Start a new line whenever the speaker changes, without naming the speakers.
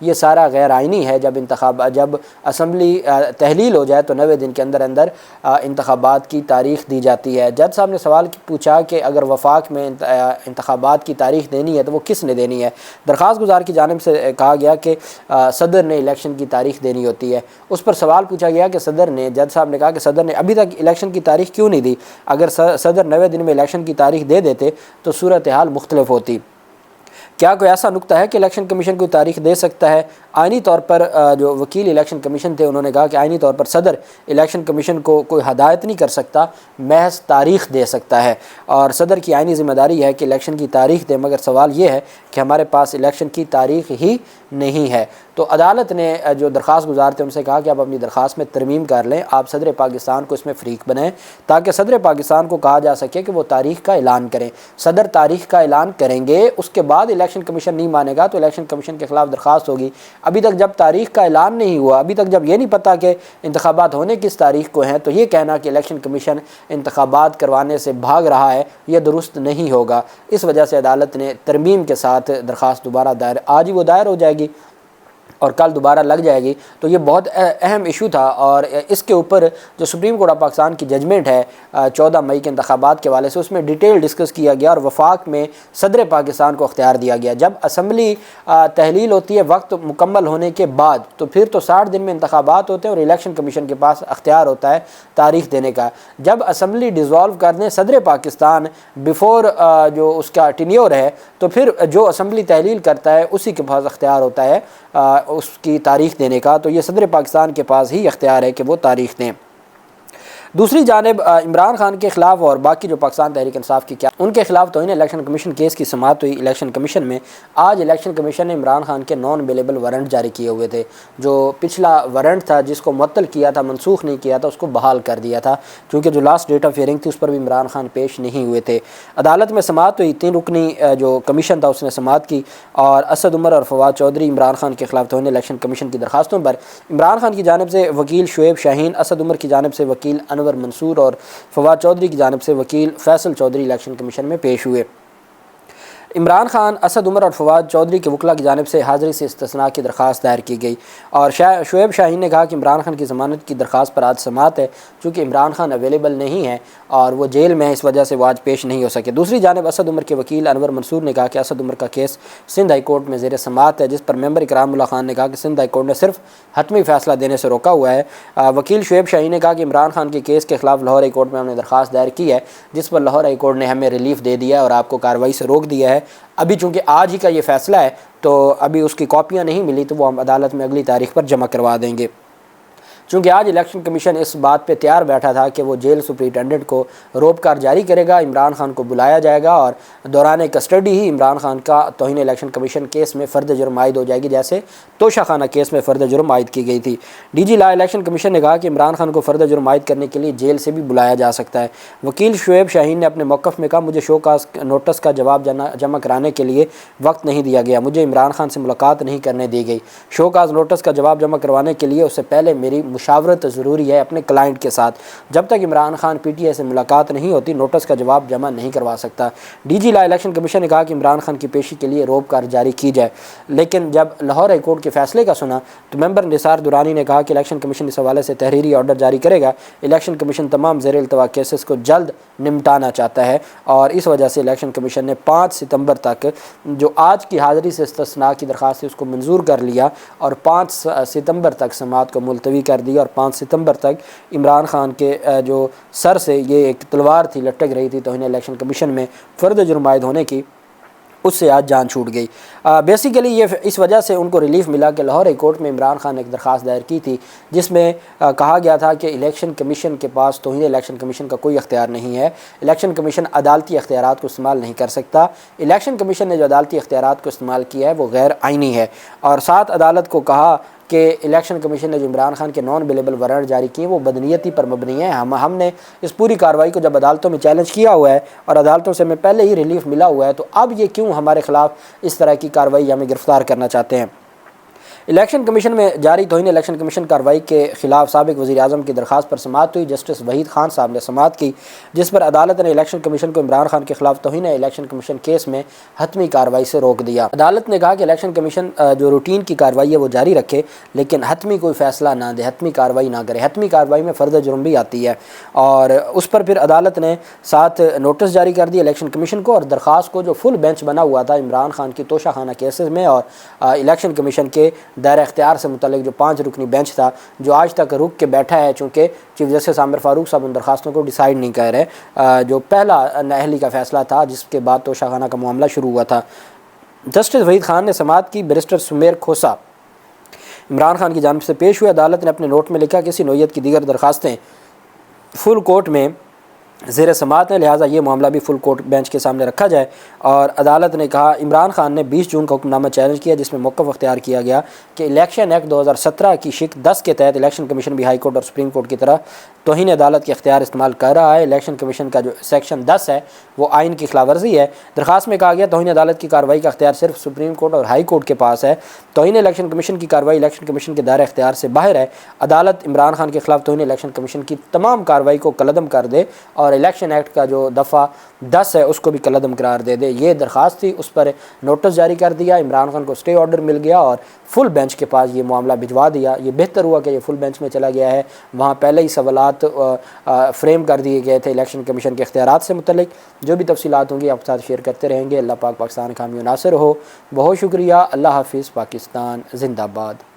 یہ سارا غیر آئینی ہے۔ جب اسمبلی تحلیل ہو جائے تو 90 دن کے اندر انتخابات کی تاریخ دی جاتی ہے۔ جج صاحب نے سوال پوچھا کہ اگر وفاق میں انتخابات کی تاریخ دینی ہے تو وہ کس نے دینی ہے؟ درخواست گزار کی جانب سے کہا گیا کہ صدر نے الیکشن کی تاریخ دینی ہوتی ہے۔ اس پر سوال پوچھا گیا کہ جج صاحب نے کہا کہ صدر نے ابھی تک الیکشن کی تاریخ کیوں نہیں دی؟ اگر صدر 90 دن میں الیکشن کی تاریخ دے دیتے تو صورتحال مختلف ہوتی۔ کیا کوئی ایسا نقطہ ہے کہ الیکشن کمیشن کوئی تاریخ دے سکتا ہے؟ آئینی طور پر جو وکیل الیکشن کمیشن تھے انہوں نے کہا کہ آئینی طور پر صدر الیکشن کمیشن کو کوئی ہدایت نہیں کر سکتا، محض تاریخ دے سکتا ہے، اور صدر کی آئینی ذمہ داری ہے کہ الیکشن کی تاریخ دے، مگر سوال یہ ہے کہ ہمارے پاس الیکشن کی تاریخ ہی نہیں ہے۔ تو عدالت نے جو درخواست گزار تھے ان سے کہا کہ آپ اپنی درخواست میں ترمیم کر لیں، آپ صدر پاکستان کو اس میں فریق بنائیں تاکہ صدر پاکستان کو کہا جا سکے کہ وہ تاریخ کا اعلان کریں۔ صدر تاریخ کا اعلان کریں گے، اس کے بعد الیکشن کمیشن نہیں مانے گا تو الیکشن کمیشن کے خلاف درخواست ہوگی۔ ابھی تک جب تاریخ کا اعلان نہیں ہوا، ابھی تک جب یہ نہیں پتہ کہ انتخابات ہونے کس تاریخ کو ہیں، تو یہ کہنا کہ الیکشن کمیشن انتخابات کروانے سے بھاگ رہا ہے یہ درست نہیں ہوگا۔ اس وجہ سے عدالت نے ترمیم کے ساتھ درخواست دوبارہ دائر، آج ہی وہ دائر ہو جائے گی اور کل دوبارہ لگ جائے گی۔ تو یہ بہت اہم ایشو تھا، اور اس کے اوپر جو سپریم کورٹ آف پاکستان کی ججمنٹ ہے 14 مئی کے انتخابات کے حوالے سے، اس میں ڈیٹیل ڈسکس کیا گیا اور وفاق میں صدر پاکستان کو اختیار دیا گیا۔ جب اسمبلی تحلیل ہوتی ہے وقت مکمل ہونے کے بعد تو پھر تو 60 دن میں انتخابات ہوتے ہیں اور الیکشن کمیشن کے پاس اختیار ہوتا ہے تاریخ دینے کا۔ جب اسمبلی ڈیزالو کر دیں صدر پاکستان بیفور جو اس کا ٹینیور ہے، تو پھر جو اسمبلی تحلیل کرتا ہے اسی کے پاس اختیار ہوتا ہے اس کی تاریخ دینے کا۔ تو یہ صدر پاکستان کے پاس ہی اختیار ہے کہ وہ تاریخ دیں۔ دوسری جانب عمران خان کے خلاف اور باقی جو پاکستان تحریک انصاف کی ان کے خلاف توہین الیکشن کمیشن کیس کی سماعت ہوئی الیکشن کمیشن میں۔ آج الیکشن کمیشن نے عمران خان کے نان اویلیبل وارنٹ جاری کیے ہوئے تھے۔ جو پچھلا وارنٹ تھا جس کو معطل کیا تھا، منسوخ نہیں کیا تھا، اس کو بحال کر دیا تھا، کیونکہ جو لاسٹ ڈیٹ آف ہیئرنگ تھی اس پر بھی عمران خان پیش نہیں ہوئے تھے۔ عدالت میں سماعت ہوئی، 3 رکنی جو کمیشن تھا اس نے سماعت کی، اور اسد عمر اور فواد چودھری عمران خان کے خلاف توہین الیکشن کمیشن کی درخواستوں پر عمران خان کی جانب سے وکیل شعیب شاہین، اسد عمر کی جانب سے وکیل انور منصور اور فواد چودھری کی جانب سے وکیل فیصل چودھری الیکشن کمیشن میں پیش ہوئے۔ عمران خان، اسد عمر اور فواد چودھری کے وکلاء کی جانب سے حاضری سے استثناء کی درخواست دائر کی گئی، اور شعیب شاہین نے کہا کہ عمران خان کی ضمانت کی درخواست پر آج سماعت ہے، چونکہ عمران خان اویلیبل نہیں ہے اور وہ جیل میں ہے، اس وجہ سے وہ آج پیش نہیں ہو سکے۔ دوسری جانب اسد عمر کے وکیل انور منصور نے کہا کہ اسد عمر کا کیس سندھ ہائی کورٹ میں زیر سماعت ہے، جس پر ممبر اکرام اللہ خان نے کہا کہ سندھ ہائی کورٹ نے صرف حتمی فیصلہ دینے سے روکا ہوا ہے۔ وکیل شعیب شاہین نے کہا کہ عمران خان کے کیس کے خلاف لاہور ہائی کورٹ میں ہم نے درخواست دائر کی ہے، جس پر لاہور ہائی کورٹ نے ہمیں ریلیف دے دیا ہے اور آپ کو کارروائی سے روک دیا ہے۔ ابھی چونکہ آج ہی کا یہ فیصلہ ہے تو ابھی اس کی کاپیاں نہیں ملی، تو وہ ہم عدالت میں اگلی تاریخ پر جمع کروا دیں گے۔ چونکہ آج الیکشن کمیشن اس بات پہ تیار بیٹھا تھا کہ وہ جیل سپرنٹینڈنٹ کو روبکار جاری کرے گا، عمران خان کو بلایا جائے گا اور دوران کسٹڈی ہی عمران خان کا توہین الیکشن کمیشن کیس میں فرد جرم عائد ہو جائے گی، جیسے توشہ خانہ کیس میں فرد جرم عائد کی گئی تھی۔ ڈی جی لا الیکشن کمیشن نے کہا کہ عمران خان کو فرد جرم عائد کرنے کے لیے جیل سے بھی بلایا جا سکتا ہے۔ وکیل شعیب شاہین نے اپنے موقف میں کہا مجھے شو کاز نوٹس کا جواب جمع کرانے کے لیے وقت نہیں دیا گیا، مجھے عمران خان سے ملاقات نہیں کرنے دی گئی۔ شو کاز نوٹس کا جواب جمع کروانے کے لیے اس سے پہلے میری مشاورت ضروری ہے اپنے کلائنٹ کے ساتھ، جب تک Imran Khan P T I سے ملاقات نہیں ہوتی نوٹس کا جواب جمع نہیں کروا سکتا۔ ڈی جی لا الیکشن کمیشن نے کہا کہ عمران خان کی پیشی کے لیے روبکار جاری کی جائے، لیکن جب لاہور ہائی کورٹ کے فیصلے کا سنا تو ممبر نثار درانی نے کہا کہ الیکشن کمیشن اس حوالے سے تحریری آرڈر جاری کرے گا۔ الیکشن کمیشن تمام زیر التوا کیسز کو جلد نمٹانا چاہتا ہے، اور اس وجہ سے الیکشن کمیشن نے 5 ستمبر تک جو آج کی حاضری سے استثناء کی درخواست ہے اس کو منظور کر لیا اور 5 ستمبر تک سماعت کو ملتوی کر دیا، اور 5 ستمبر تک عمران خان کے جو سر سے یہ ایک تلوار تھی لٹک رہی تھی توہین الیکشن کمیشن میں فرد جرم عائد ہونے کی، اس سے آج جان چھوٹ گئی۔ بیسیکلی یہ اس وجہ سے ان کو ریلیف ملا کہ لاہور ہائی کورٹ میں عمران خان نے ایک درخواست دائر کی تھی جس میں کہا گیا تھا کہ الیکشن کمیشن کے پاس توہین الیکشن کمیشن کا کوئی اختیار نہیں ہے، الیکشن کمیشن عدالتی اختیارات کو استعمال نہیں کر سکتا، الیکشن کمیشن نے جو عدالتی اختیارات کو استعمال کیا ہے وہ غیر آئینی ہے، اور ساتھ عدالت کو کہا کہ الیکشن کمیشن نے جو عمران خان کے نان اویلیبل وارنٹ جاری کیے وہ بدنیتی پر مبنی ہیں۔ ہم نے اس پوری کارروائی کو جب عدالتوں میں چیلنج کیا ہوا ہے اور عدالتوں سے ہمیں پہلے ہی ریلیف ملا ہوا ہے، تو اب یہ کیوں ہمارے خلاف اس طرح کی کارروائی ہمیں گرفتار کرنا چاہتے ہیں۔ الیکشن کمیشن میں جاری توہین الیکشن کمیشن کارروائی کے خلاف سابق وزیر اعظم کی درخواست پر سماعت ہوئی۔ جسٹس وحید خان صاحب نے سماعت کی، جس پر عدالت نے الیکشن کمیشن کو عمران خان کے خلاف توہین الیکشن کمیشن کیس میں حتمی کارروائی سے روک دیا۔ عدالت نے کہا کہ الیکشن کمیشن جو روٹین کی کارروائی ہے وہ جاری رکھے، لیکن حتمی کوئی فیصلہ نہ دے، حتمی کارروائی نہ کرے۔ حتمی کارروائی میں فرد جرم بھی آتی ہے، اور اس پر پھر عدالت نے 7 نوٹس جاری کر دی الیکشن کمیشن کو، اور درخواست کو جو فل بینچ بنا ہوا تھا عمران خان کی توشہ خانہ کیسز میں اور الیکشن کمیشن کے دائرہ اختیار سے متعلق جو 5 رکنی بینچ تھا، جو آج تک رک کے بیٹھا ہے، چونکہ چیف جسٹس عامر فاروق صاحب ان درخواستوں کو ڈیسائیڈ نہیں کر رہے، جو پہلا نااہلی کا فیصلہ تھا جس کے بعد توشہ خانہ کا معاملہ شروع ہوا تھا۔ جسٹس وحید خان نے سماعت کی۔ بیرسٹر سمیر کھوسا عمران خان کی جانب سے پیش ہوئے۔ عدالت نے اپنے نوٹ میں لکھا کہ کسی نوعیت کی دیگر درخواستیں فل کورٹ میں زیر سماعت ہے، لہٰذا یہ معاملہ بھی فل کورٹ بینچ کے سامنے رکھا جائے۔ اور عدالت نے کہا عمران خان نے 20 جون کا حکم نامہ چیلنج کیا، جس میں موقف اختیار کیا گیا کہ الیکشن ایکٹ 2017 کی شق 10 کے تحت الیکشن کمیشن بھی ہائی کورٹ اور سپریم کورٹ کی طرح توہین عدالت کے اختیار استعمال کر رہا ہے۔ الیکشن کمیشن کا جو سیکشن 10 ہے وہ آئین کی خلاف ورزی ہے۔ درخواست میں کہا گیا توہین عدالت کی کارروائی کا اختیار صرف سپریم کورٹ اور ہائی کورٹ کے پاس ہے۔ توہین الیکشن کمیشن کی کارروائی الیکشن کمیشن کے دائرہ اختیار سے باہر ہے۔ عدالت عمران خان کے خلاف توہین الیکشن کمیشن کی تمام کارروائی کو کالعدم کر دے اور الیکشن ایکٹ کا جو دفعہ 10 ہے اس کو بھی کالعدم قرار دے دے۔ یہ درخواست تھی، اس پر نوٹس جاری کر دیا، عمران خان کو اسٹے آرڈر مل گیا اور فل بینچ کے پاس یہ معاملہ بھجوا دیا۔ یہ بہتر ہوا کہ یہ فل بینچ میں چلا گیا ہے، وہاں پہلے ہی سوالات فریم کر دیے گئے تھے الیکشن کمیشن کے اختیارات سے متعلق۔ جو بھی تفصیلات ہوں گی آپ کے ساتھ شیئر کرتے رہیں گے۔ اللہ پاک پاکستان کا حامی و ناصر ہو۔ بہت شکریہ۔ اللہ حافظ۔ پاکستان زندہ باد۔